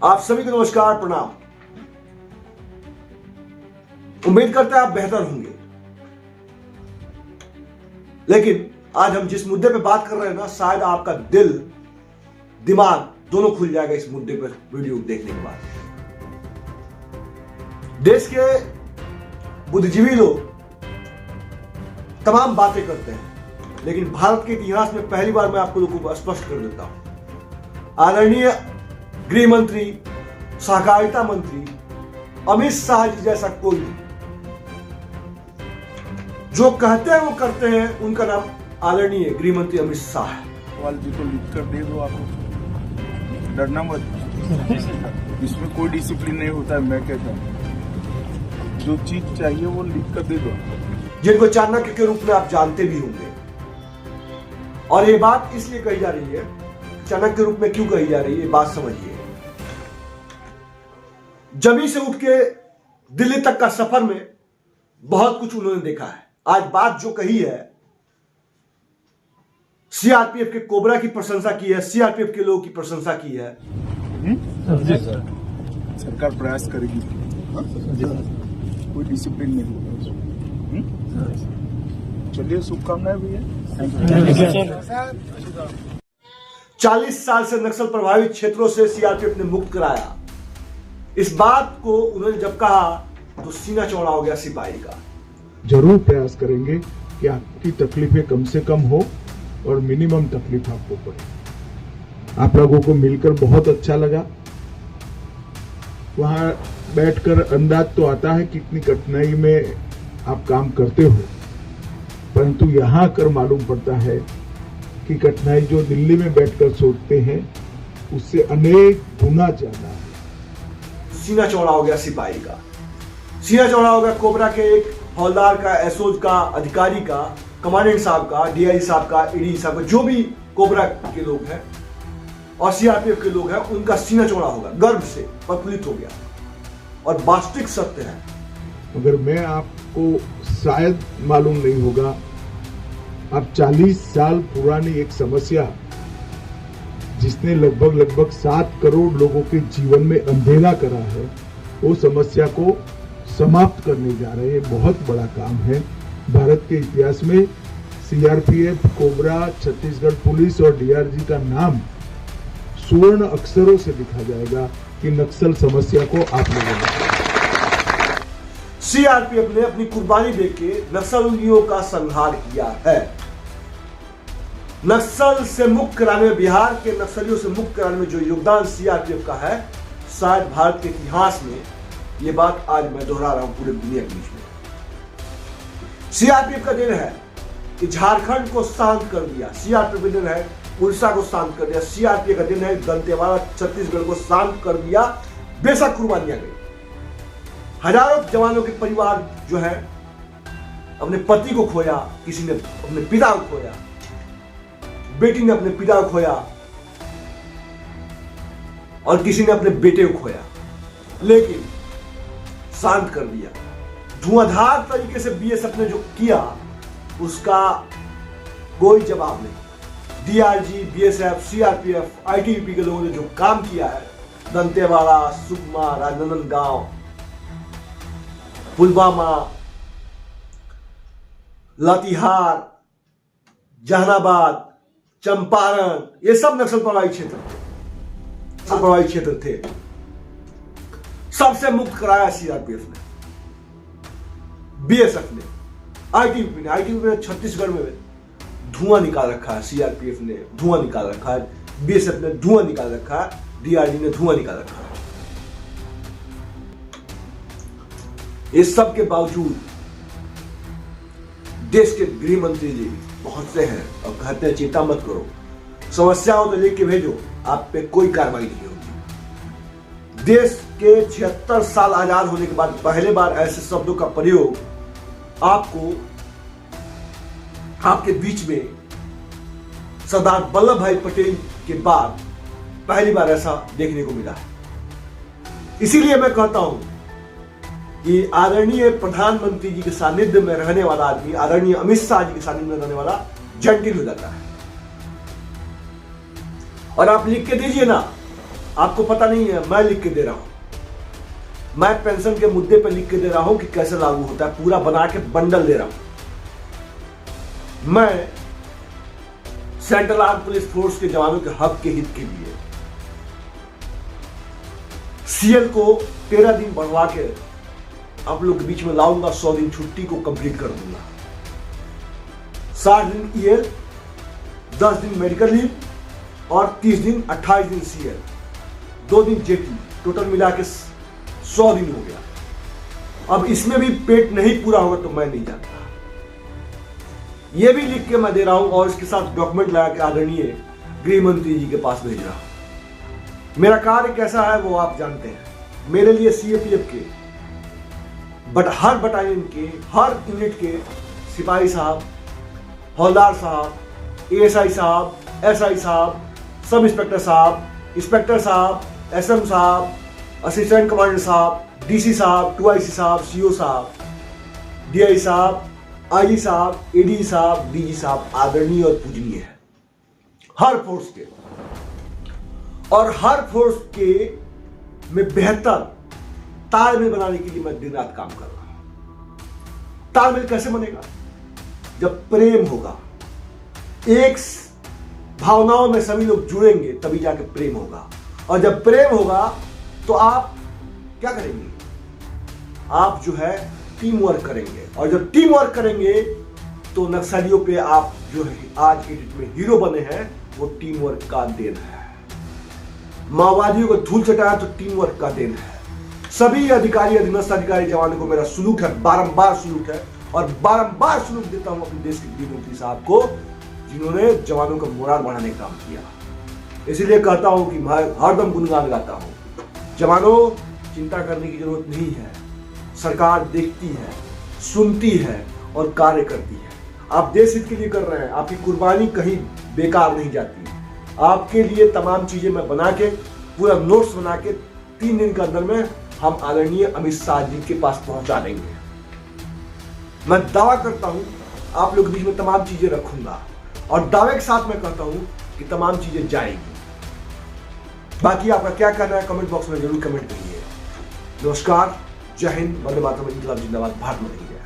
आप सभी को नमस्कार, प्रणाम। उम्मीद करते हैं आप बेहतर होंगे। लेकिन आज हम जिस मुद्दे पे बात कर रहे हैं ना, शायद आपका दिल दिमाग दोनों खुल जाएगा इस मुद्दे पर वीडियो देखने के बाद। देश के बुद्धिजीवी लोग तमाम बातें करते हैं, लेकिन भारत के इतिहास में पहली बार मैं आपको लोगों को स्पष्ट कर देता हूं। आदरणीय गृह मंत्री, सहकारिता मंत्री अमित शाह जी जैसा कोई नहीं। जो कहते हैं वो करते हैं। उनका नाम आदरणीय गृह मंत्री अमित शाह है। सवाल जी को लिख कर दे दो, आप डरना मत। इसमें कोई डिसिप्लिन नहीं होता है। मैं कहता हूँ जो चीज चाहिए वो लिख कर दे दो, जिनको चाणक्य के रूप में आप जानते भी होंगे। और ये बात इसलिए कही जा रही है, चाणक्य के रूप में क्यों कही जा रही है, ये बात समझिए। जमी से उठ के दिल्ली तक का सफर में बहुत कुछ उन्होंने देखा है। आज बात जो कही है, सीआरपीएफ के कोबरा की प्रशंसा की है, सीआरपीएफ के लोगों की प्रशंसा की है। सरकार प्रयास करेगी। कोई डिसिप्लिन नहीं होगा। चलिए, शुभकामनाएं भैया। 40 साल से नक्सल प्रभावित क्षेत्रों से सीआरपीएफ ने मुक्त कराया। इस बात को उन्होंने जब कहा तो सीना चौड़ा हो गया सिपाही का। जरूर प्रयास करेंगे कि आपकी तकलीफें कम से कम हो और मिनिमम तकलीफ आपको पड़े। आप लोगों को मिलकर बहुत अच्छा लगा। वहां बैठकर अंदाज तो आता है कितनी कठिनाई में आप काम करते हो, परंतु यहां आकर मालूम पड़ता है कि कठिनाई जो दिल्ली में बैठकर सोचते हैं उससे अनेक गुना ज्यादा है। सीना चौड़ा हो गया सिपाही का, सीना चौड़ा हो गया कोबरा के एक हवलदार का, एसओज का, अधिकारी का, कमांडेंट साहब का, डीआई साहब का, ईडी साहब का, जो भी कोबरा के लोग हैं और सीआरपीएफ के लोग हैं, उनका सीना चौड़ा होगा, गर्व से प्रफुल्लित हो गया। और वास्तविक सत्य है। अगर मैं आपको शायद मालूम नहीं होगा, अब 40 साल पुरानी एक समस्या जिसने लगभग 7 करोड़ लोगों के जीवन में अंधेरा करा है, वो समस्या को समाप्त करने जा रहे हैं। बहुत बड़ा काम है। भारत के इतिहास में सीआरपीएफ, कोबरा, छत्तीसगढ़ पुलिस और डीआरजी का नाम स्वर्ण अक्षरों से लिखा जाएगा कि नक्सल समस्या को आप लोगों ने। सीआरपीएफ ने अपनी कुर्बानी देके नक्सलियों का संहार किया है। नक्सल से मुक्त कराने में, बिहार के नक्सलियों से मुक्त कराने में जो योगदान सीआरपीएफ का है, शायद भारत के इतिहास में, ये बात आज मैं दोहरा रहा हूं पूरे दुनिया के बीच में। सीआरपीएफ का दिन है कि झारखंड को शांत कर दिया। सीआरपीएफ का दिन है उड़ीसा को शांत कर दिया। सीआरपीएफ का दिन है दंतेवाड़ा, छत्तीसगढ़ को शांत कर दिया। बेशक कुर्बानियां गई। हजारों जवानों के परिवार जो है अपने पति को खोया, किसी ने अपने पिता को खोया, बेटी ने अपने पिता को खोया और किसी ने अपने बेटे को खोया, लेकिन शांत कर दिया। धुआंधार तरीके से बीएसएफ ने जो किया उसका कोई जवाब नहीं। डीआरजी, बीएसएफ, सीआरपीएफ, आईटीबीपी के लोगों ने जो काम किया है, दंतेवाड़ा, सुकमा, राजनांदगांव, पुलवामा, लातेहार, जहानाबाद, चंपारण, ये सब नक्सल प्रभावित क्षेत्र थे। सबसे मुक्त कराया सीआरपीएफ ने, बीएसएफ ने, आईटीबीपी ने छत्तीसगढ़ में धुआं निकाल रखा है। सीआरपीएफ ने धुआं निकाल रखा है, बीएसएफ ने धुआं निकाल रखा है, डीआरजी ने धुआं निकाल रखा है। इस सब के बावजूद देश के गृह मंत्री जी पहुंचते हैं और कहते हैं चिंता मत करो, समस्या हो तो लिख के भेजो, आप पे कोई कार्रवाई नहीं होगी। देश के 76 साल आजाद होने के बाद पहले बार ऐसे शब्दों का प्रयोग आपको आपके बीच में सरदार वल्लभ भाई पटेल के बाद पहली बार ऐसा देखने को मिला है। इसीलिए मैं कहता हूं कि आदरणीय प्रधानमंत्री जी के सानिध्य में रहने वाला आदमी, आदरणीय अमित शाह जी के सानिध्य में रहने वाला जटिल हो जाता है। और आप लिख के दीजिए ना आपको पता नहीं है, मैं लिख के दे रहा हूं। मैं पेंशन के मुद्दे पर लिख के दे रहा हूं कि कैसे लागू होता है, पूरा बना के बंडल दे रहा हूं। मैं सेंट्रल आर्म पुलिस फोर्स के जवानों के हक के हित के लिए सीएल को 13 दिन बढ़वा के आप लोग के बीच में लाऊंगा। 100 दिन छुट्टी को कंप्लीट कर दूंगा। 60 दिन ईएल, 10 दिन मेडिकल लीव और 30 दिन 28 दिन सीएल, 2 दिन जेटी, टोटल मिला के 100 दिन हो गया। अब इसमें भी पेट नहीं पूरा होगा तो मैं नहीं जानता। यह भी लिख के मैं दे रहा हूं और इसके साथ डॉक्यूमेंट लगा के आदरणीय गृह मंत्री जी के पास भेज रहा हूं। मेरा कार्य कैसा है वो आप जानते हैं। मेरे लिए सीएपीएफ के बट हर बटालियन के, हर यूनिट के सिपाही साहब, हौलदार साहब, एएसआई साहब, एसआई साहब, सब इंस्पेक्टर साहब, इंस्पेक्टर साहब, एसएम साहब, असिस्टेंट कमांडेंट साहब, डीसी साहब, 2IC साहब, सीओ साहब, डीआई साहब, आईजी साहब, एडी साहब, डीजी साहब आदरणीय और पूजनीय है हर फोर्स के। और हर फोर्स के में बेहतर तालमेल बनाने के लिए मैं दिन रात काम कर रहा हूं। तालमेल कैसे बनेगा? जब प्रेम होगा, एक भावनाओं में सभी लोग जुड़ेंगे तभी जाके प्रेम होगा। और जब प्रेम होगा तो आप क्या करेंगे? आप जो है टीम वर्क करेंगे। और जब टीम वर्क करेंगे तो नक्सलियों पे आप जो है आज के डेट में हीरो बने हैं, वो टीम वर्क का देन है। माओवादियों को धूल चटाया तो टीम वर्क का देन है। सभी अधिकारी, अधीनस्थ अधिकारी, जवानों को मेरा सलूट है, बारंबार सलूट है। और बारंबार सलूट देता हूं अपने देश के गृह मंत्री साहब को, जिन्होंने जवानों का मोराल बढ़ाने का काम किया। इसीलिए कहता हूं कि मैं हरदम गुणगान गाता हूं। जवानों, चिंता करने की जरूरत नहीं है। सरकार देखती है, सुनती है और कार्य करती है। आप देश हित के लिए कर रहे हैं। आपकी कुर्बानी कहीं बेकार नहीं जाती। आपके लिए तमाम चीजें मैं बना के, पूरा नोट्स बना के 3 दिन के अंदर में हम आदरणीय अमित शाह जी के पास पहुंचा देंगे। मैं दावा करता हूं आप लोग के बीच में तमाम चीजें रखूंगा और दावे के साथ मैं कहता हूं कि तमाम चीजें जाएंगी। बाकी आपका क्या कहना है कमेंट बॉक्स में जरूर कमेंट करिए। नमस्कार, जय हिंद, वंदे मातरम, इंकलाब जिंदाबाद, भारत माता की जय।